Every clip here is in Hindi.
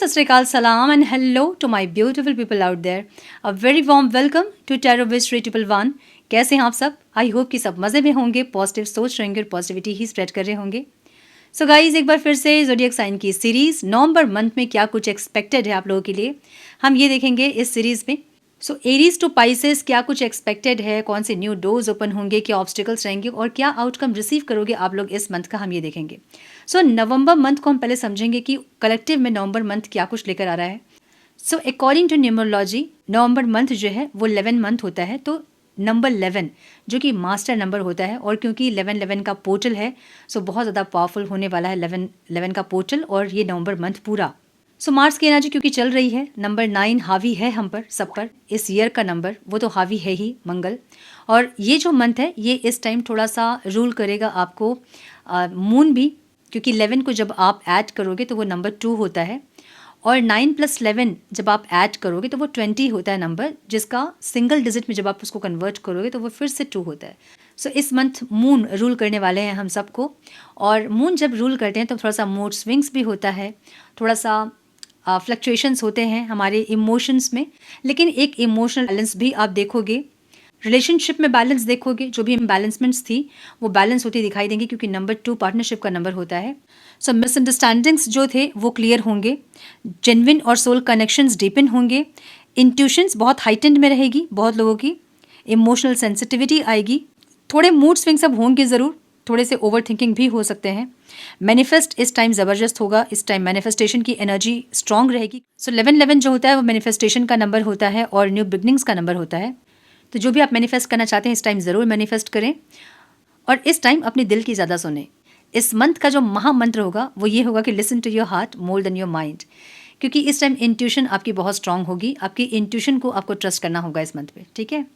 Sat Sri Akal, Salam, and hello to my beautiful people out there. A very warm welcome to Tarot Wish 3111. कैसे हैं आप सब? आई होप कि सब मज़े में होंगे, पॉजिटिव सोच रहेंगे और पॉजिटिविटी ही स्प्रेड कर रहे होंगे. सो गाइज, एक बार फिर से ज़ोडिएक साइन की सीरीज़ नवंबर मंथ में क्या कुछ एक्सपेक्टेड है आप लोगों के लिए, हम ये देखेंगे इस सीरीज़ में. सो एरीज टू पाइसेस क्या कुछ एक्सपेक्टेड है, कौन से न्यू डोर्स ओपन होंगे, क्या ऑब्स्टिकल्स रहेंगे और क्या आउटकम रिसीव करोगे आप लोग इस मंथ का, हम ये देखेंगे. सो नवंबर मंथ को हम पहले समझेंगे कि कलेक्टिव में नवंबर मंथ क्या कुछ लेकर आ रहा है. So according to numerology November month जो है वो 11 मंथ होता है. तो नंबर 11 जो कि मास्टर नंबर होता है, और क्योंकि 11 का पोर्टल है, सो बहुत ज़्यादा पावरफुल होने वाला है 11 का पोर्टल और ये नवंबर मंथ पूरा. सो मार्स की एनर्जी क्योंकि चल रही है, नंबर 9 हावी है हम पर, सब पर. इस ईयर का नंबर वो तो हावी है ही, मंगल. और ये जो मंथ है ये इस टाइम थोड़ा सा रूल करेगा आपको. मून भी, क्योंकि 11 को जब आप ऐड करोगे तो वो नंबर 2 होता है, और 9 + 11 जब आप ऐड करोगे तो वो 20 होता है नंबर, जिसका सिंगल डिजिट में जब आप उसको कन्वर्ट करोगे तो वो फिर से 2 होता है. सो इस मंथ मून रूल करने वाले हैं हम सबको, और मून जब रूल करते हैं तो थोड़ा सा मूड स्विंग्स भी होता है, थोड़ा सा फ्लक्चुएशंस होते हैं हमारे इमोशंस में. लेकिन एक इमोशनल बैलेंस भी आप देखोगे, रिलेशनशिप में बैलेंस देखोगे, जो भी इम्बैलेंसमेंट्स थी वो बैलेंस होती दिखाई देंगी, क्योंकि नंबर 2 पार्टनरशिप का नंबर होता है. सो मिसअंडरस्टैंडिंग्स जो थे वो क्लियर होंगे, जेन्युइन और सोल कनेक्शंस डीपन होंगे, इंट्यूशंस बहुत हाइटेंड में रहेगी बहुत लोगों की, इमोशनल सेंसिटिविटी आएगी, थोड़े मूड स्विंग्स अब होंगे ज़रूर, थोड़े से ओवर थिंकिंग भी हो सकते हैं. मैनिफेस्ट इस टाइम ज़बरदस्त होगा, इस टाइम मैनिफेस्टेशन की एनर्जी स्ट्रांग रहेगी. सो 11 जो होता है वो मैनिफेस्टेशन का नंबर होता है और न्यू बिगनिंग्स का नंबर होता है. तो जो भी आप मैनिफेस्ट करना चाहते हैं इस टाइम ज़रूर मैनिफेस्ट करें, और इस टाइम अपने दिल की ज़्यादा सुने. इस मंथ का जो महामंत्र होगा वो ये होगा कि listen to your heart more than your mind, क्योंकि इस टाइम इंट्यूशन आपकी बहुत स्ट्रांग होगी. आपकी इंट्यूशन को आपको ट्रस्ट करना होगा इस मंथ पे, ठीक है.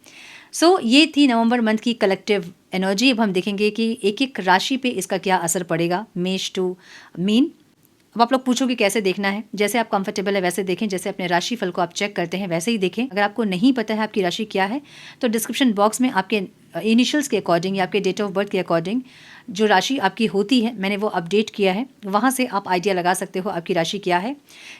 सो ये थी नवंबर मंथ की कलेक्टिव एनर्जी. अब हम देखेंगे कि एक एक राशि पे इसका क्या असर पड़ेगा, मेष टू मीन. अब आप लोग पूछोगे कैसे देखना है, जैसे आप कंफर्टेबल है वैसे देखें, जैसे अपने राशि फल को आप चेक करते हैं वैसे ही देखें. अगर आपको नहीं पता है आपकी राशि क्या है तो डिस्क्रिप्शन बॉक्स में आपके इनिशियल्स के अकॉर्डिंग या आपके डेट ऑफ बर्थ के अकॉर्डिंग जो राशि आपकी होती है मैंने वो अपडेट किया है, वहाँ से आप आइडिया लगा सकते हो आपकी राशि क्या है.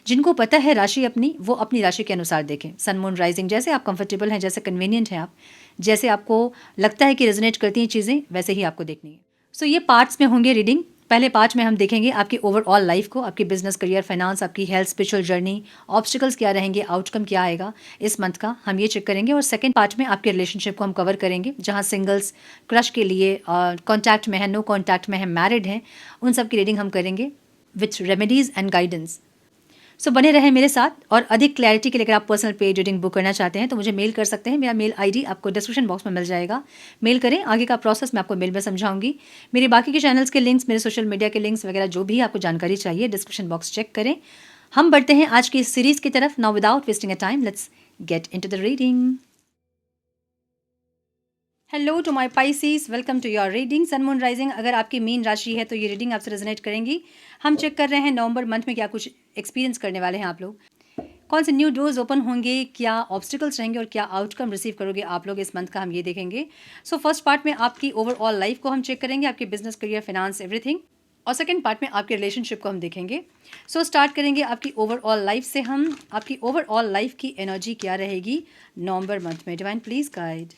जिनको पता है राशि अपनी, वो अपनी राशि के अनुसार देखें. सन मून राइजिंग, जैसे आप कंफर्टेबल हैं, जैसे कन्वीनियंट हैं आप, जैसे आपको लगता है कि रेजोनेट करती हैं चीज़ें, वैसे ही आपको देखनी है. सो ये पार्ट्स में होंगे रीडिंग. पहले पार्ट में हम देखेंगे आपकी ओवरऑल लाइफ को, आपकी बिजनेस, करियर, फाइनेंस, आपकी हेल्थ, स्पिरिचुअल जर्नी, ऑब्स्टिकल्स क्या रहेंगे, आउटकम क्या आएगा इस मंथ का, हम ये चेक करेंगे. और सेकंड पार्ट में आपके रिलेशनशिप को हम कवर करेंगे, जहां सिंगल्स, क्रश के लिए, कॉन्टैक्ट में है, नो कॉन्टैक्ट में है, मैरिड हैं, उन सब की रीडिंग हम करेंगे विथ रेमेडीज़ एंड गाइडेंस. सो बने रहें मेरे साथ. और अधिक क्लैरिटी के लिए अगर आप पर्सनल पेज रीडिंग बुक करना चाहते हैं तो मुझे मेल कर सकते हैं. मेरा मेल आईडी आपको डिस्क्रिप्शन बॉक्स में मिल जाएगा, मेल करें. आगे का प्रोसेस मैं आपको मेल में समझाऊंगी. मेरे बाकी के चैनल्स के लिंक्स, मेरे सोशल मीडिया के लिंक्स वगैरह जो भी आपको जानकारी चाहिए, डिस्क्रिप्शन बॉक्स चेक करें. हम बढ़ते हैं आज की इस सीरीज़ की तरफ. Now without wasting a time let's get into the reading. Hello to my Pisces, welcome to your reading. Sun moon rising अगर आपकी मीन राशि है तो ये रीडिंग आपसे रेजोनेट करेंगी. हम चेक कर रहे हैं नवंबर मंथ में क्या कुछ एक्सपीरियंस करने वाले हैं आप लोग, कौन से न्यू डोर्स ओपन होंगे, क्या ऑब्स्टिकल्स रहेंगे और क्या आउटकम रिसीव करोगे आप लोग इस मंथ का, हम ये देखेंगे. सो फर्स्ट पार्ट में आपकी ओवरऑल लाइफ को हम चेक करेंगे, आपके बिजनेस, करियर, फाइनेंस, एवरीथिंग. और सेकंड पार्ट में आपके रिलेशनशिप को हम देखेंगे. सो स्टार्ट करेंगे आपकी ओवरऑल लाइफ से. हम आपकी ओवरऑल लाइफ की एनर्जी क्या रहेगी नवंबर मंथ में. डिवाइन प्लीज गाइड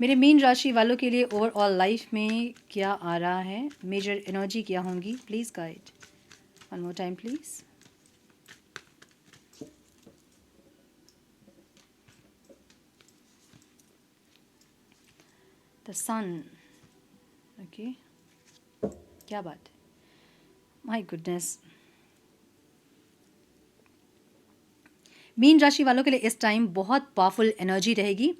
मेरे मीन राशि वालों के लिए ओवरऑल लाइफ में क्या आ रहा है, मेजर एनर्जी क्या होंगी, please guide. One more time please. The sun. Okay, क्या बात है, माय गुडनेस. मीन राशि वालों के लिए इस टाइम बहुत पावरफुल एनर्जी रहेगी.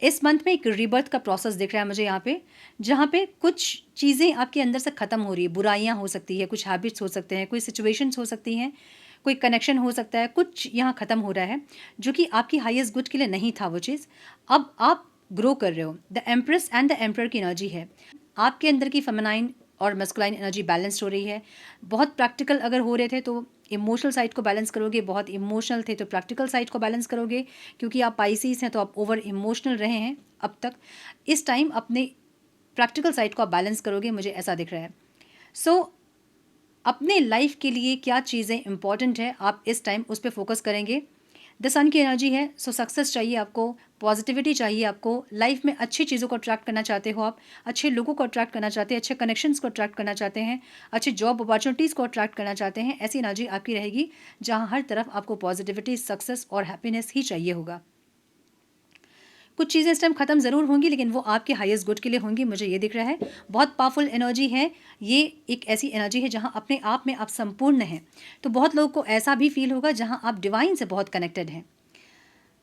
इस मंथ में एक रीबर्थ का प्रोसेस दिख रहा है मुझे यहाँ पे, जहाँ पे कुछ चीज़ें आपके अंदर से ख़त्म हो रही है. बुराइयाँ हो सकती है, कुछ हैबिट्स हो सकते हैं, कोई सिचुएशंस हो सकती हैं, कोई कनेक्शन हो सकता है, कुछ यहाँ ख़त्म हो रहा है जो कि आपकी हाईएस्ट गुड के लिए नहीं था वो चीज़. अब आप ग्रो कर रहे हो. The empress and the emperor की एनर्जी है. आपके अंदर की फेमिनाइन और मस्कुलाइन एनर्जी बैलेंस्ड हो रही है. बहुत प्रैक्टिकल अगर हो रहे थे तो इमोशनल साइड को बैलेंस करोगे, बहुत इमोशनल थे तो प्रैक्टिकल साइड को बैलेंस करोगे, क्योंकि आप पाइसीज हैं तो आप ओवर इमोशनल रहे हैं अब तक. इस टाइम अपने प्रैक्टिकल साइड को आप बैलेंस करोगे, मुझे ऐसा दिख रहा है. सो अपने लाइफ के लिए क्या चीज़ें इंपॉर्टेंट है, आप इस टाइम उस पर फोकस करेंगे। द सन की एनर्जी है, सो सक्सेस चाहिए आपको, पॉजिटिविटी चाहिए आपको, लाइफ में अच्छी चीज़ों को अट्रैक्ट करना चाहते हो आप, अच्छे लोगों को अट्रैक्ट करना चाहते हैं, अच्छे कनेक्शंस को अट्रैक्ट करना चाहते हैं, अच्छी जॉब अपॉर्चुनिटीज़ को अट्रैक्ट करना चाहते हैं। ऐसी एनर्जी आपकी रहेगी जहाँ हर तरफ आपको पॉजिटिविटी, सक्सेस और हैप्पीनेस ही चाहिए होगा। कुछ चीज़ें इस टाइम ख़त्म ज़रूर होंगी, लेकिन वो आपके हाईएस्ट गुड के लिए होंगी, मुझे ये दिख रहा है। बहुत पावरफुल एनर्जी है ये, एक ऐसी एनर्जी है जहाँ अपने आप में आप संपूर्ण हैं। तो बहुत लोगों को ऐसा भी फील होगा जहाँ आप डिवाइन से बहुत कनेक्टेड हैं।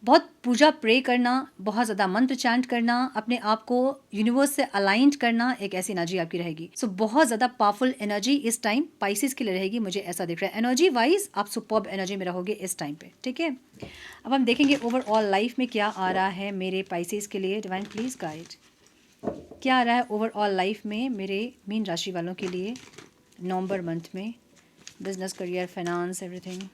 बहुत पूजा प्रे करना, बहुत ज़्यादा मंत्र चैंट करना, अपने आप को यूनिवर्स से अलाइंड करना, एक ऐसी एनर्जी आपकी रहेगी। सो बहुत ज़्यादा पावरफुल एनर्जी इस टाइम पाइसिस के लिए रहेगी, मुझे ऐसा दिख रहा है। एनर्जी वाइज आप सुपर्ब एनर्जी में रहोगे इस टाइम पे, ठीक है। अब हम देखेंगे ओवरऑल लाइफ में क्या आ रहा है मेरे पाइसिस के लिए। डिवाइन प्लीज गाइड, क्या आ रहा है ओवरऑल लाइफ में मेरे मीन राशि वालों के लिए नवंबर मंथ में, business, career, finance, everything.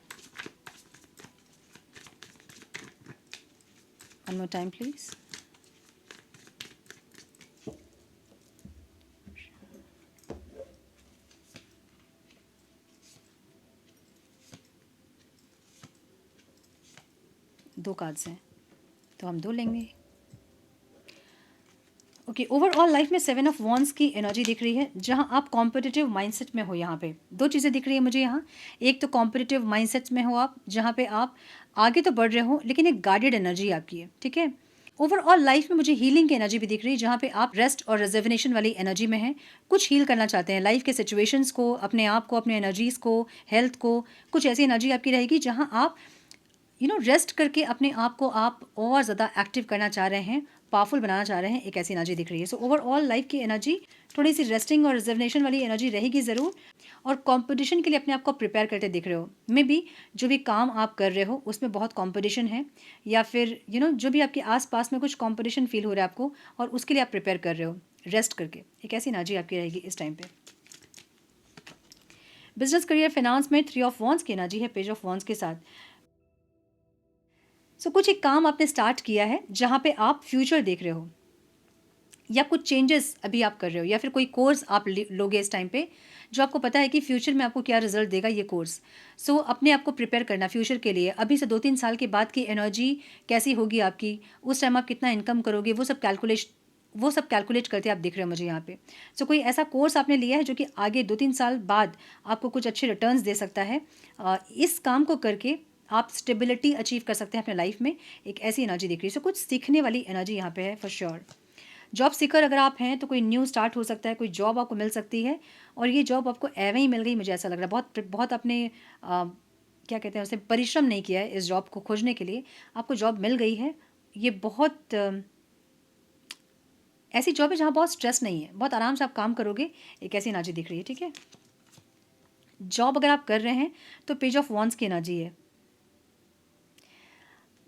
One more time, please. दो कार्ड्स हैं तो हम दो लेंगे। ओके, ओवरऑल लाइफ में 7 ऑफ वॉन्ड्स की एनर्जी दिख रही है, जहां आप कॉम्पिटिटिव माइंडसेट में हो। यहाँ पे दो चीज़ें दिख रही है मुझे यहाँ। एक तो कॉम्पिटिटिव माइंडसेट में हो आप, जहाँ पे आप आगे तो बढ़ रहे हो, लेकिन एक गाइडेड एनर्जी आपकी है, ठीक है। ओवरऑल लाइफ में मुझे हीलिंग की एनर्जी भी दिख रही है, जहाँ पे आप रेस्ट और रिजर्वेशन वाली एनर्जी में हैं। कुछ हील करना चाहते हैं लाइफ के सिचुएशंस को, अपने आप को, अपने एनर्जीज़ को, हेल्थ को। कुछ ऐसी एनर्जी आपकी रहेगी जहाँ आप रेस्ट करके अपने आप को आप और ज़्यादा एक्टिव करना चाह रहे हैं, पावरफुल बनाना चाह रहे हैं, एक ऐसी एनर्जी दिख रही है। सो ओवरऑल लाइफ की एनर्जी थोड़ी सी रेस्टिंग और रिजर्वेशन वाली एनर्जी रहेगी ज़रूर, और कंपटीशन के लिए अपने आप को प्रिपेयर करते दिख रहे हो। मे बी जो भी काम आप कर रहे हो उसमें बहुत कंपटीशन है, या फिर जो भी आपके आसपास में कुछ कंपटीशन फील हो रहा है आपको, और उसके लिए आप प्रिपेयर कर रहे हो रेस्ट करके, एक ऐसी एनर्जी आपकी रहेगी इस टाइम पे। बिजनेस, करियर, फाइनेंस में 3 ऑफ वॉन्ड्स की एनर्जी है पेज ऑफ वॉन्ड्स के साथ। सो कुछ एक काम आपने स्टार्ट किया है जहाँ पे आप फ्यूचर देख रहे हो, या कुछ चेंजेस अभी आप कर रहे हो, या फिर कोई कोर्स आप लोगे इस टाइम पे जो आपको पता है कि फ्यूचर में आपको क्या रिजल्ट देगा ये कोर्स। सो अपने आप को प्रिपेयर करना फ्यूचर के लिए। अभी से 2-3 साल के बाद की एनर्जी कैसी होगी आपकी, उस टाइम आप कितना इनकम करोगे, वो सब कैलकुलेट करते आप दिख रहे हो मुझे यहाँ पे। सो कोई ऐसा कोर्स आपने लिया है जो कि आगे 2-3 साल बाद आपको कुछ अच्छे रिटर्न्स दे सकता है। इस काम को करके आप स्टेबिलिटी अचीव कर सकते हैं अपने लाइफ में, एक ऐसी एनर्जी दिख रही है। सो कुछ सीखने वाली एनर्जी यहाँ पे है फॉर श्योर। जॉब सीकर अगर आप हैं तो कोई न्यू स्टार्ट हो सकता है, कोई जॉब आपको मिल सकती है, और ये जॉब आपको एवं ही मिल गई, मुझे ऐसा लग रहा है। बहुत आपने क्या कहते हैं उसे, परिश्रम नहीं किया है इस जॉब को खोजने के लिए, आपको जॉब मिल गई है। ये बहुत ऐसी जॉब है जहाँ बहुत स्ट्रेस नहीं है, बहुत आराम से आप काम करोगे, एक ऐसी एनर्जी दिख रही है, ठीक है। जॉब अगर आप कर रहे हैं तो पेज ऑफ वॉन्ड्स की एनर्जी है,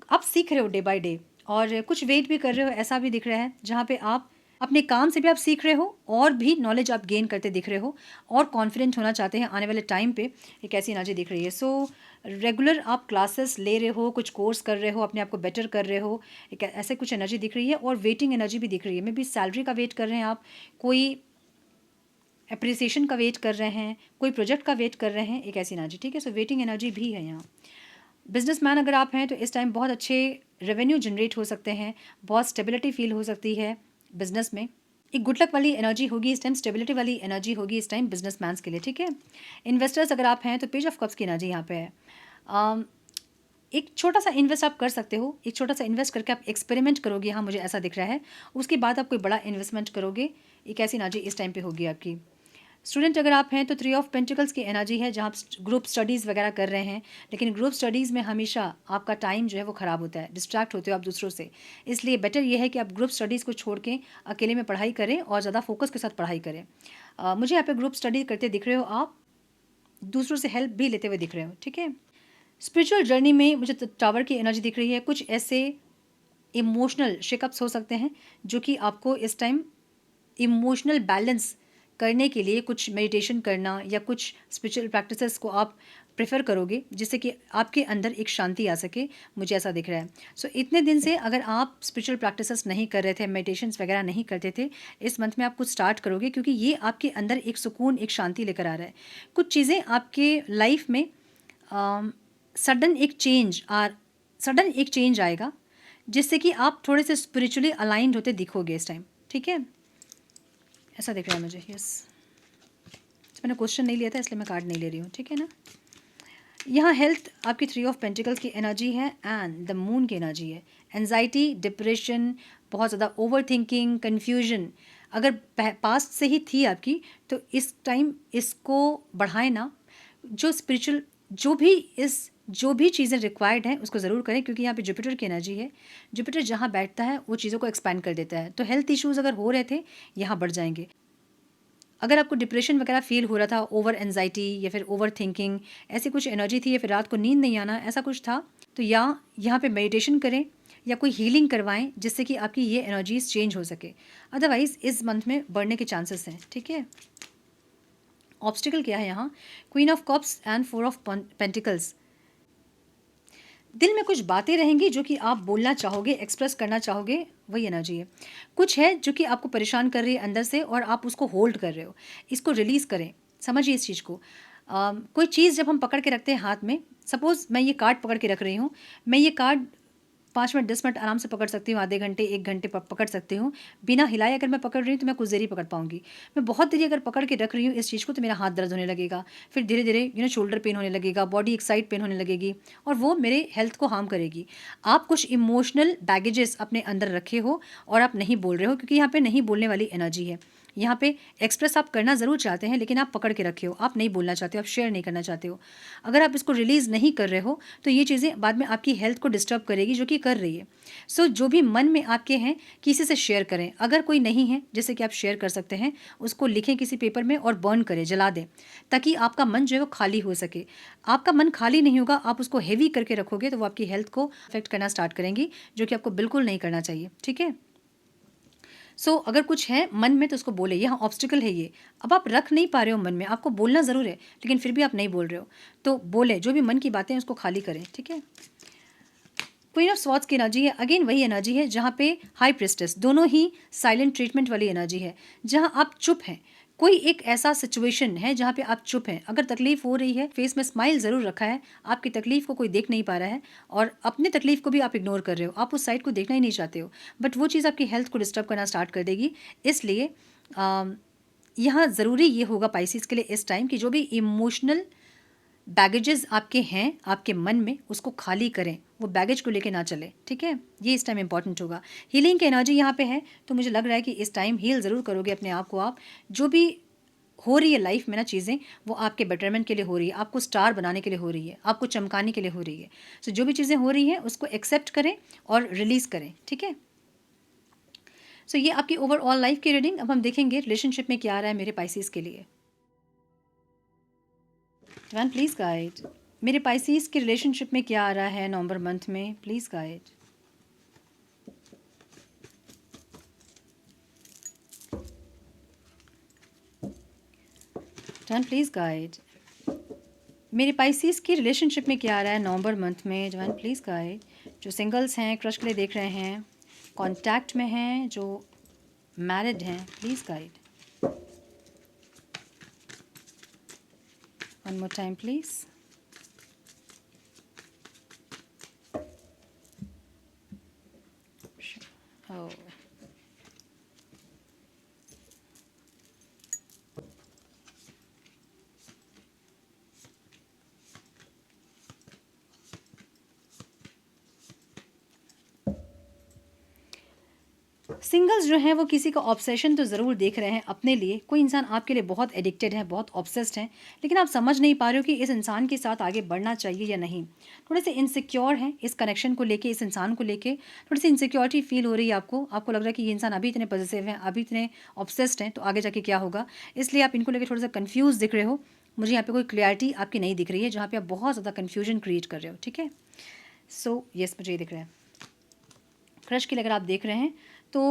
आप सीख रहे हो डे बाय डे, और कुछ वेट भी कर रहे हो, ऐसा भी दिख रहा है, जहाँ पे आप अपने काम से भी आप सीख रहे हो और भी नॉलेज आप गेन करते दिख रहे हो, और कॉन्फिडेंट होना चाहते हैं आने वाले टाइम पे, एक ऐसी एनर्जी दिख रही है। सो रेगुलर आप क्लासेस ले रहे हो, कुछ कोर्स कर रहे हो, अपने आप को बेटर कर रहे हो, एक ऐसे कुछ एनर्जी दिख रही है। और वेटिंग एनर्जी भी दिख रही है, मे बी सैलरी का वेट कर रहे हैं आप, कोई अप्रिसिएशन का वेट कर रहे हैं, कोई प्रोजेक्ट का वेट कर रहे हैं, एक ऐसी एनर्जी, ठीक है। सो वेटिंग एनर्जी भी है यहाँ। बिजनेसमैन अगर आप हैं तो इस टाइम बहुत अच्छे रेवेन्यू जनरेट हो सकते हैं, बहुत स्टेबिलिटी फील हो सकती है बिजनेस में, एक गुड लक वाली एनर्जी होगी इस टाइम, स्टेबिलिटी वाली एनर्जी होगी इस टाइम बिजनेसमैन्स के लिए, ठीक है। इन्वेस्टर्स अगर आप हैं तो पेज ऑफ कप्स की एनर्जी यहाँ पे है। एक छोटा सा इन्वेस्ट आप कर सकते हो, एक छोटा सा इन्वेस्ट करके आप एक्सपेरिमेंट करोगे, यहाँ मुझे ऐसा दिख रहा है। उसके बाद आप कोई बड़ा इन्वेस्टमेंट करोगे, एक ऐसी एनर्जी इस टाइम पे होगी आपकी। स्टूडेंट अगर आप हैं तो 3 ऑफ पेंटिकल्स की एनर्जी है, जहाँ आप ग्रुप स्टडीज़ वगैरह कर रहे हैं, लेकिन ग्रुप स्टडीज़ में हमेशा आपका टाइम जो है वो ख़राब होता है, डिस्ट्रैक्ट होते हो आप दूसरों से। इसलिए बेटर ये है कि आप ग्रुप स्टडीज़ को छोड़ के अकेले में पढ़ाई करें और ज़्यादा फोकस के साथ पढ़ाई करें। मुझे यहाँ पे ग्रुप स्टडी करते दिख रहे हो आप, दूसरों से हेल्प भी लेते हुए दिख रहे हो, ठीक है। स्पिरिचुअल जर्नी में मुझे टावर की एनर्जी दिख रही है। कुछ ऐसे इमोशनल शेकअप्स हो सकते हैं जो कि आपको इस टाइम इमोशनल बैलेंस करने के लिए कुछ मेडिटेशन करना, या कुछ स्पिरिचुअल प्रैक्टिसेस को आप प्रेफर करोगे, जिससे कि आपके अंदर एक शांति आ सके, मुझे ऐसा दिख रहा है। सो इतने दिन से अगर आप स्पिरिचुअल प्रैक्टिसेस नहीं कर रहे थे, मेडिटेशंस वगैरह नहीं करते थे, इस मंथ में आप कुछ स्टार्ट करोगे, क्योंकि ये आपके अंदर एक सुकून, एक शांति लेकर आ रहा है। कुछ चीज़ें आपके लाइफ में सडन एक चेंज आएगा, जिससे कि आप थोड़े से स्पिरिचुअली अलाइंड होते दिखोगे इस टाइम, ठीक है, ऐसा दिख रहा है मुझे। यस, मैंने क्वेश्चन नहीं लिया था इसलिए मैं कार्ड नहीं ले रही हूँ, ठीक है ना। यहाँ हेल्थ आपकी 3 ऑफ पेंटिकल्स की एनर्जी है एंड द मून की एनर्जी है। एंजाइटी, डिप्रेशन, बहुत ज़्यादा ओवर थिंकिंग, कन्फ्यूजन अगर पास्ट से ही थी आपकी, तो इस टाइम इसको बढ़ाए ना। जो स्पिरिचुअल जो भी चीज़ें रिक्वायर्ड हैं उसको ज़रूर करें, क्योंकि यहाँ पे जुपिटर की एनर्जी है। जुपिटर जहाँ बैठता है वो चीज़ों को एक्सपैंड कर देता है। तो हेल्थ इश्यूज़ अगर हो रहे थे, यहाँ बढ़ जाएंगे। अगर आपको डिप्रेशन वगैरह फील हो रहा था, ओवर एंजाइटी या फिर ओवर थिंकिंग, ऐसी कुछ एनर्जी थी, या फिर रात को नींद नहीं आना, ऐसा कुछ था, तो यहाँ पे मेडिटेशन करें या कोई हीलिंग करवाएं, जिससे कि आपकी ये एनर्जीज चेंज हो सके। अदरवाइज इस मंथ में बढ़ने के चांसेस हैं, ठीक है। ऑब्स्टिकल क्या है यहाँ? Queen of cups and 4 of pentacles. दिल में कुछ बातें रहेंगी जो कि आप बोलना चाहोगे, एक्सप्रेस करना चाहोगे, वही एनर्जी है। कुछ है जो कि आपको परेशान कर रही है अंदर से और आप उसको होल्ड कर रहे हो, इसको रिलीज़ करें। समझिए इस चीज़ को। कोई चीज़ जब हम पकड़ के रखते हैं हाथ में, सपोज़ मैं ये कार्ड पकड़ के रख रही हूँ, मैं ये कार्ड 5 मिनट 10 मिनट आराम से पकड़ सकती हूँ, आधे घंटे 1 घंटे पकड़ सकती हूँ। बिना हिलाए अगर मैं पकड़ रही हूँ तो मैं कुछ देर ही पकड़ पाऊंगी। मैं बहुत देरी अगर पकड़ के रख रही हूँ इस चीज़ को, तो मेरा हाथ दर्द होने लगेगा, फिर धीरे धीरे शोल्डर पेन होने लगेगा, बॉडी एक साइड पेन होने लगेगी, और वो मेरे हेल्थ को हार्म करेगी। आप कुछ इमोशनल बैगेजेस अपने अंदर रखे हो और आप नहीं बोल रहे हो, क्योंकि यहाँ पे नहीं बोलने वाली एनर्जी है। यहाँ पे एक्सप्रेस आप करना ज़रूर चाहते हैं, लेकिन आप पकड़ के रखे हो, आप नहीं बोलना चाहते हो, आप शेयर नहीं करना चाहते हो। अगर आप इसको रिलीज़ नहीं कर रहे हो तो ये चीज़ें बाद में आपकी हेल्थ को डिस्टर्ब करेगी, जो कि कर रही है। सो जो भी मन में आपके हैं, किसी से शेयर करें। अगर कोई नहीं है जैसे कि आप शेयर कर सकते हैं, उसको लिखें किसी पेपर में और बर्न करें, जला दें, ताकि आपका मन जो है वो खाली हो सके। आपका मन खाली नहीं होगा, आप उसको हेवी करके रखोगे तो वो आपकी हेल्थ को अफेक्ट करना स्टार्ट करेंगी, जो कि आपको बिल्कुल नहीं करना चाहिए, ठीक है। सो अगर कुछ है मन में तो उसको बोले। यहाँ ऑब्स्टिकल है ये, अब आप रख नहीं पा रहे हो मन में, आपको बोलना ज़रूर है लेकिन फिर भी आप नहीं बोल रहे हो, तो बोले। जो भी मन की बातें हैं उसको खाली करें, ठीक है। क्वीन ऑफ स्वॉर्ड्स की एनर्जी है, अगेन वही एनर्जी है जहाँ पे हाई प्रिस्टेस, दोनों ही साइलेंट ट्रीटमेंट वाली एनर्जी है, जहाँ आप चुप हैं। कोई एक ऐसा सिचुएशन है जहाँ पे आप चुप हैं, अगर तकलीफ हो रही है, फेस में स्माइल ज़रूर रखा है, आपकी तकलीफ को कोई देख नहीं पा रहा है और अपने तकलीफ को भी आप इग्नोर कर रहे हो, आप उस साइड को देखना ही नहीं चाहते हो, बट वो चीज़ आपकी हेल्थ को डिस्टर्ब करना स्टार्ट कर देगी। इसलिए यहाँ ज़रूरी ये होगा पाइसिस के लिए इस टाइम कि जो भी इमोशनल बैगेजेस आपके हैं आपके मन में, उसको खाली करें, वो बैगेज को लेके ना चले, ठीक है। ये इस टाइम इंपॉर्टेंट होगा। हीलिंग की एनर्जी यहाँ पे है, तो मुझे लग रहा है कि इस टाइम हील ज़रूर करोगे अपने आप को। आप जो भी हो रही है लाइफ में ना चीज़ें, वो आपके बेटरमेंट के लिए हो रही है, आपको स्टार बनाने के लिए हो रही है, आपको चमकाने के लिए हो रही है। सो जो भी चीज़ें हो रही हैं उसको एक्सेप्ट करें और रिलीज़ करें, ठीक है। सो ये आपकी ओवरऑल लाइफ की रीडिंग। अब हम देखेंगे रिलेशनशिप में क्या आ रहा है मेरे पाइसिस के लिए। वन प्लीज़ गाइड, मेरे पाइसिस के रिलेशनशिप में क्या आ रहा है नवंबर मंथ में, please guide. One please guide, मेरे पाइसिस की रिलेशनशिप में क्या आ रहा है नवंबर मंथ में, वन प्लीज़ गाइड। जो सिंगल्स हैं, क्रश के लिए देख रहे हैं, कॉन्टैक्ट में हैं, जो मैरिड हैं, please guide. One more time please. Oh. Singles जो हैं वो किसी का ऑब्सेशन तो ज़रूर देख रहे हैं अपने लिए। कोई इंसान आपके लिए बहुत एडिक्टेड है, बहुत ऑब्सेस्ड है, लेकिन आप समझ नहीं पा रहे हो कि इस इंसान के साथ आगे बढ़ना चाहिए या नहीं। थोड़े से इनसिक्योर हैं इस कनेक्शन को लेके, इस इंसान को लेके थोड़ी सी इनसिक्योरिटी फील हो रही है आपको लग रहा है कि ये इंसान अभी इतने पॉजिटिव हैं, अभी इतने ऑब्सेस्ड हैं, तो आगे जाके क्या होगा, इसलिए आप इनको लेकर थोड़ा सा कन्फ्यूज़ दिख रहे हो। मुझे यहाँ पे कोई क्लैरिटी आपकी नहीं दिख रही है, जहाँ पे आप बहुत ज़्यादा कन्फ्यूजन क्रिएट कर रहे हो, ठीक है। सो यस, मुझे ये दिख रहा है। क्रश के लिए अगर आप देख रहे हैं तो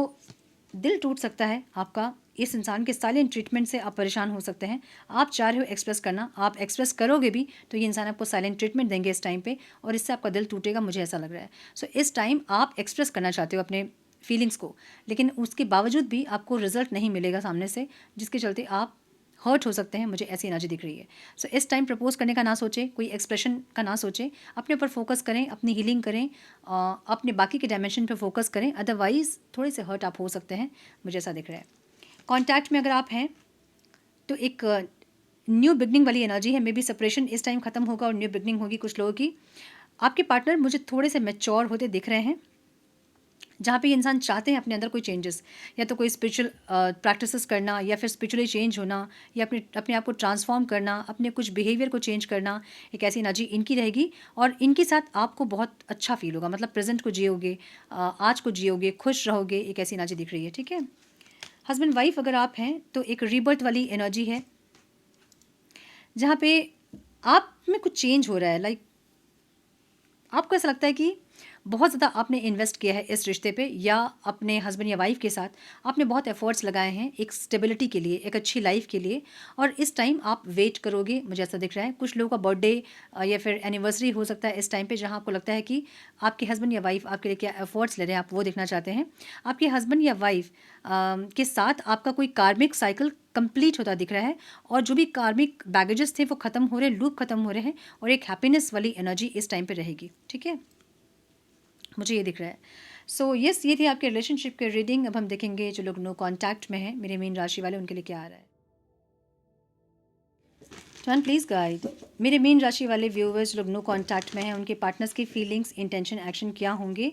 दिल टूट सकता है आपका इस इंसान के साइलेंट ट्रीटमेंट से आप परेशान हो सकते हैं। आप चाह रहे हो एक्सप्रेस करना, आप एक्सप्रेस करोगे भी तो ये इंसान आपको साइलेंट ट्रीटमेंट देंगे इस टाइम पे, और इससे आपका दिल टूटेगा, मुझे ऐसा लग रहा है। सो इस टाइम आप एक्सप्रेस करना चाहते हो अपने फीलिंग्स को, लेकिन उसके बावजूद भी आपको रिजल्ट नहीं मिलेगा सामने से, जिसके चलते आप हर्ट हो सकते हैं, मुझे ऐसी एनर्जी दिख रही है। सो इस टाइम प्रपोज करने का ना सोचें, कोई एक्सप्रेशन का ना सोचें, अपने ऊपर फोकस करें, अपनी हीलिंग करें, अपने बाकी के डायमेंशन पर फोकस करें, अदरवाइज थोड़े से हर्ट आप हो सकते हैं, मुझे ऐसा दिख रहा है। कॉन्टैक्ट में अगर आप हैं तो एक न्यू बिगनिंग वाली एनर्जी है, मे बी सेपरेशन इस टाइम खत्म होगा और न्यू बिगनिंग होगी कुछ लोगों की। आपके पार्टनर मुझे थोड़े से मैच्योर होते दिख रहे हैं, जहाँ पे ये इंसान चाहते हैं अपने अंदर कोई चेंजेस, या तो कोई स्पिरिचुअल प्रैक्टिसेस करना, या फिर स्पिरिचुअली चेंज होना, या अपने अपने आप को ट्रांसफॉर्म करना, अपने कुछ बिहेवियर को चेंज करना, एक ऐसी एनर्जी इनकी रहेगी। और इनके साथ आपको बहुत अच्छा फील होगा, मतलब प्रेजेंट को जियोगे, आज को जियोगे, खुश रहोगे, एक ऐसी एनर्जी दिख रही है, ठीक है। हस्बैंड वाइफ अगर आप हैं तो एक रीबर्थ वाली एनर्जी है, जहाँ पे आप में कुछ चेंज हो रहा है, लाइक आपको ऐसा लगता है कि बहुत ज़्यादा आपने इन्वेस्ट किया है इस रिश्ते पे, या अपने हस्बैंड या वाइफ के साथ आपने बहुत एफर्ट्स लगाए हैं एक स्टेबिलिटी के लिए, एक अच्छी लाइफ के लिए, और इस टाइम आप वेट करोगे, मुझे ऐसा दिख रहा है। कुछ लोगों का बर्थडे या फिर एनिवर्सरी हो सकता है इस टाइम पे, जहाँ आपको लगता है कि आपके हस्बैंड या वाइफ आपके लिए क्या एफर्ट्स ले रहे हैं, आप वो देखना चाहते हैं। आपके हस्बैंड या वाइफ के साथ आपका कोई कार्मिक साइकिल कंप्लीट होता दिख रहा है, और जो भी कार्मिक बैगेजेस थे वो खत्म हो रहे हैं, लूप खत्म हो रहे हैं, और एक हैप्पीनेस वाली एनर्जी इस टाइम पे रहेगी, ठीक है, मुझे ये दिख रहा है। सो यस, ये थी आपके रिलेशनशिप के रीडिंग। अब हम देखेंगे जो लोग नो कांटेक्ट में हैं, मेरे मीन राशि वाले, उनके लिए क्या आ रहा है। Turn please guide. मेरे मीन राशि वाले व्यूवर्स जो लोग नो कांटेक्ट में हैं, उनके पार्टनर्स की फीलिंग्स, इंटेंशन, एक्शन क्या होंगे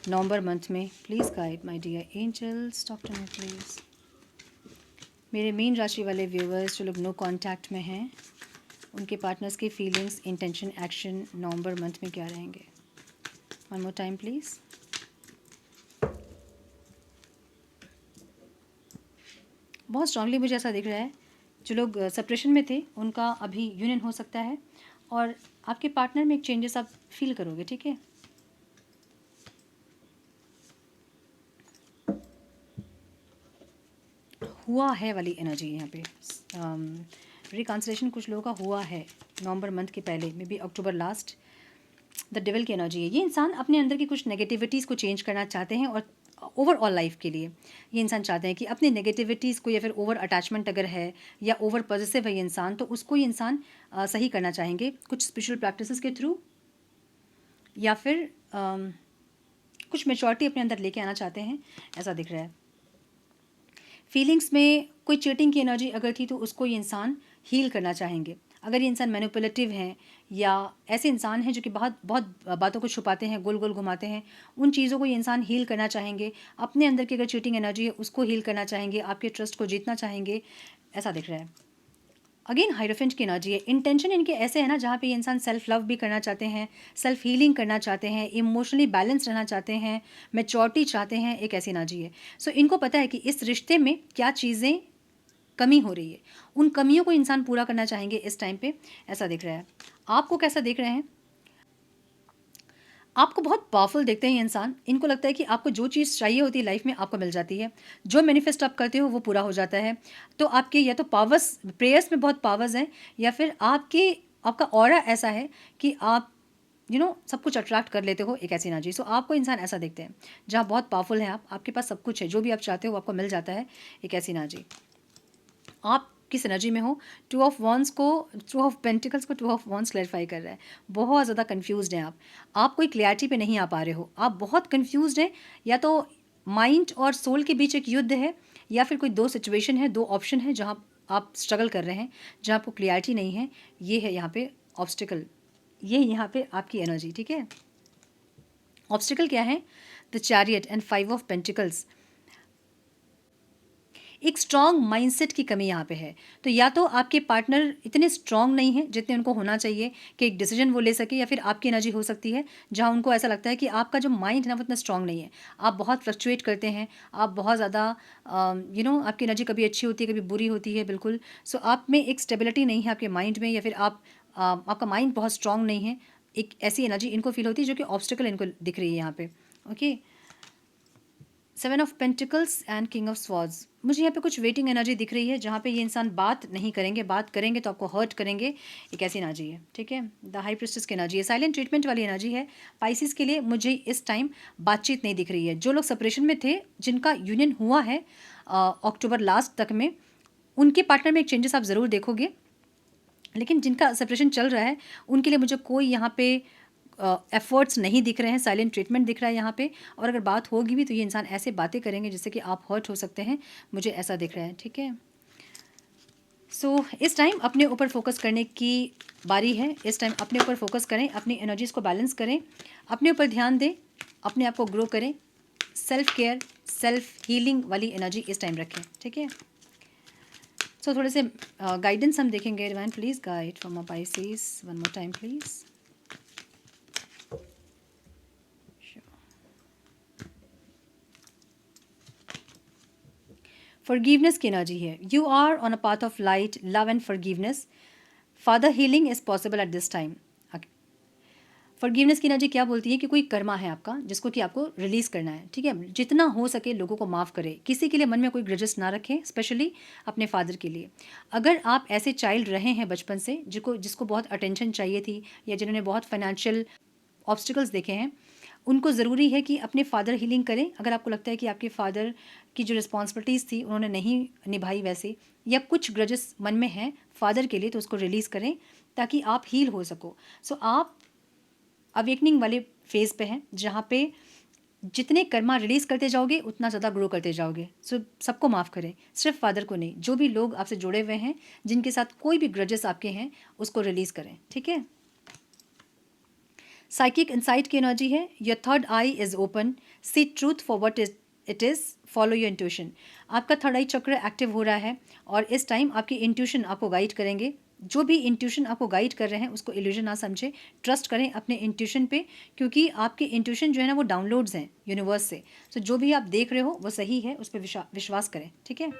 नवंबर मंथ में। Please guide my dear angels, talk to me please. मेरे मीन राशि वाले व्यूवर्स जो लोग नो कांटेक्ट में हैं, उनके पार्टनर्स की फीलिंग्स, इंटेंशन, एक्शन नवंबर मंथ में क्या रहेंगे। One more time please. बहुत स्ट्रांगली मुझे ऐसा दिख रहा है, जो लोग सेपरेशन में थे उनका अभी यूनियन हो सकता है, और आपके पार्टनर में एक चेंजेस आप फील करोगे, ठीक है। हुआ है वाली एनर्जी यहाँ पे, रिकॉन्सिलेशन कुछ लोगों का हुआ है नवंबर मंथ के पहले, may be October last. The devil की एनर्जी है, ये इंसान अपने अंदर की कुछ नेगेटिविटीज़ को चेंज करना चाहते हैं, और ओवरऑल लाइफ के लिए ये इंसान चाहते हैं कि अपनी नेगेटिविटीज़ को, या फिर ओवर अटैचमेंट अगर है, या ओवर पॉजिटिव है ये इंसान, तो उसको ये इंसान सही करना चाहेंगे कुछ स्पिरिचुअल प्रैक्टिसेस के थ्रू, या फिर कुछ मेचोरिटी अपने अंदर लेके आना चाहते हैं, ऐसा दिख रहा है। फीलिंग्स में कोई चीटिंग की एनर्जी अगर थी तो उसको ये इंसान हील करना चाहेंगे। अगर ये इंसान मैनिपुलेटिव हैं, या ऐसे इंसान हैं जो कि बहुत बहुत बातों को छुपाते हैं, गोल गोल घुमाते हैं, उन चीज़ों को ये इंसान हील करना चाहेंगे। अपने अंदर की अगर चीटिंग एनर्जी है उसको हील करना चाहेंगे, आपके ट्रस्ट को जीतना चाहेंगे, ऐसा दिख रहा है। अगेन हाइरोफेंट की एनर्जी है, इंटेंशन इनके ऐसे है ना, जहाँ पे ये इंसान सेल्फ लव भी करना चाहते हैं, सेल्फ हीलिंग करना चाहते हैं, इमोशनली बैलेंस रहना चाहते हैं, मैच्योरिटी चाहते हैं, एक ऐसी एनर्जी है। सो इनको पता है कि इस रिश्ते में क्या चीज़ें कमी हो रही है, उन कमियों को इंसान पूरा करना चाहेंगे इस टाइम पे, ऐसा दिख रहा है। आपको कैसा देख रहे हैं, आपको बहुत पावरफुल देखते हैं ये इंसान। इनको लगता है कि आपको जो चीज़ चाहिए होती है लाइफ में आपको मिल जाती है, जो मैनिफेस्ट आप करते हो वो पूरा हो जाता है। तो आपके या तो पावर्स, प्रेयर्स में बहुत पावर्स हैं, या फिर आपका ऑरा ऐसा है कि आप सब कुछ अट्रैक्ट कर लेते हो, एक ऐसी एनर्जी। सो आपको इंसान ऐसा देखते हैं, जहाँ बहुत पावरफुल है आप, आपके पास सब कुछ है, जो भी आप चाहते हो वो आपको मिल जाता है, एक ऐसी एनर्जी। आप किस एनर्जी में हो, टू ऑफ पेंटिकल्स को टू ऑफ वॉन्स क्लैरिफाई कर रहा है। बहुत ज़्यादा कंफ्यूज्ड हैं आप कोई क्लैरिटी पे नहीं आ पा रहे हो, आप बहुत कंफ्यूज्ड हैं। या तो माइंड और सोल के बीच एक युद्ध है, या फिर कोई दो सिचुएशन है, दो ऑप्शन है जहाँ आप स्ट्रगल कर रहे हैं, जहाँ आपको क्लैरिटी नहीं है। ये है यहाँ पे ऑब्स्टिकल, ये यहाँ पे आपकी एनर्जी, ठीक है। ऑब्स्टिकल क्या है, the chariot and 5 of pentacles. एक स्ट्रॉन्ग माइंडसेट की कमी यहाँ पे है। तो या तो आपके पार्टनर इतने स्ट्रॉन्ग नहीं हैं जितने उनको होना चाहिए कि एक डिसीजन वो ले सके, या फिर आपकी एनर्जी हो सकती है जहाँ उनको ऐसा लगता है कि आपका जो माइंड है ना वो इतना स्ट्रॉन्ग नहीं है, आप बहुत फ्लक्चुएट करते हैं, आप बहुत ज़्यादा आपकी एनर्जी कभी अच्छी होती है कभी बुरी होती है, बिल्कुल। सो आप में एक स्टेबिलिटी नहीं है आपके माइंड में, या फिर आपका माइंड बहुत स्ट्रॉन्ग नहीं है, एक ऐसी एनर्जी इनको फील होती है जो कि ऑब्स्टिकल इनको दिख रही है यहाँ पे, okay. 7 of pentacles and king of swords. मुझे यहाँ पे कुछ वेटिंग एनर्जी दिख रही है, जहाँ पे ये इंसान बात नहीं करेंगे, बात करेंगे तो आपको हर्ट करेंगे। एक ऐसी एनर्जी है, ठीक है। द हाई प्रिस्टेस की एनर्जी है, साइलेंट ट्रीटमेंट वाली एनर्जी है। पाइसिस के लिए मुझे इस टाइम बातचीत नहीं दिख रही है। जो लोग सेपरेशन में थे, जिनका यूनियन हुआ है अक्टूबर लास्ट तक में, उनके पार्टनर में एक चेंजेस आप ज़रूर देखोगे। लेकिन जिनका सेपरेशन चल रहा है उनके लिए मुझे कोई यहाँ पे एफर्ट्स नहीं दिख रहे हैं, साइलेंट ट्रीटमेंट दिख रहा है यहाँ पे। और अगर बात होगी भी तो ये इंसान ऐसे बातें करेंगे जिससे कि आप हर्ट हो सकते हैं, मुझे ऐसा दिख रहा है, ठीक है। सो इस टाइम अपने ऊपर फोकस करने की बारी है। इस टाइम अपने ऊपर फोकस करें, अपनी एनर्जीज़ को बैलेंस करें, अपने ऊपर ध्यान दें, अपने आप को ग्रो करें, सेल्फ केयर, सेल्फ हीलिंग वाली एनर्जी इस टाइम रखें, ठीक है। सो थोड़े से गाइडेंस हम देखेंगे। Divine please guide for my Pisces, one more time please. Forgiveness की एनर्जी है। You are on a path of light, love and forgiveness. Father healing is possible at this time. Forgiveness की एनर्जी क्या बोलती है कि कोई कर्मा है आपका जिसको कि आपको रिलीज़ करना है, ठीक है। जितना हो सके लोगों को माफ़ करें, किसी के लिए मन में कोई ग्रजेस ना रखें, स्पेशली अपने फादर के लिए। अगर आप ऐसे चाइल्ड रहे हैं बचपन से जिसको बहुत अटेंशन चाहिए थी, या जिन्होंने बहुत फाइनेंशियल ऑब्स्टिकल्स देखे हैं, उनको ज़रूरी है कि अपने फादर हीलिंग करें। अगर आपको लगता है कि आपके फादर की जो रिस्पॉन्सिबिलिटीज़ थी उन्होंने नहीं निभाई वैसे, या कुछ ग्रजेस मन में हैं फादर के लिए, तो उसको रिलीज़ करें ताकि आप हील हो सको। सो आप अवेकनिंग वाले फेज़ पे हैं, जहाँ पे जितने कर्मा रिलीज़ करते जाओगे उतना ज़्यादा ग्रो करते जाओगे। सो सबको माफ़ करें, सिर्फ फादर को नहीं। जो भी लोग आपसे जुड़े हुए हैं, जिनके साथ कोई भी ग्रजेस आपके हैं, उसको रिलीज़ करें, ठीक है। साइकिक इंसाइट की एनर्जी है। Your third eye is open, see truth for what it is, follow your intuition. आपका थर्ड आई चक्र एक्टिव हो रहा है और इस टाइम आपकी इंट्यूशन आपको गाइड करेंगे। जो भी इंट्यूशन आपको गाइड कर रहे हैं उसको इल्यूजन ना समझे, ट्रस्ट करें अपने इंट्यूशन पे, क्योंकि आपके इंट्यूशन जो है ना वो डाउनलोड्स हैं यूनिवर्स से। सो जो भी आप देख रहे हो वो सही है, उस पर विश्वास करें, ठीक है।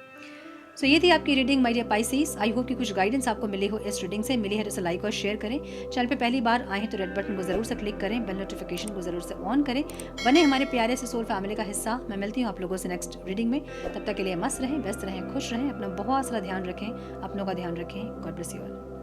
सो ये थी आपकी reading my dear Pisces. I hope कि कुछ गाइडेंस आपको मिली हो इस रीडिंग से। मिली है तो इसे लाइक और शेयर करें। चैनल पे पहली बार आए हैं तो रेड बटन को ज़रूर से क्लिक करें, बेल नोटिफिकेशन को ज़रूर से ऑन करें, बने हमारे प्यारे से सोल फैमिली का हिस्सा। मैं मिलती हूँ आप लोगों से नेक्स्ट रीडिंग में। तब तक के लिए मस्त रहें, व्यस्त रहें, खुश रहें, अपना बहुत सारा ध्यान रखें, अपनों का ध्यान रखें। God bless you all.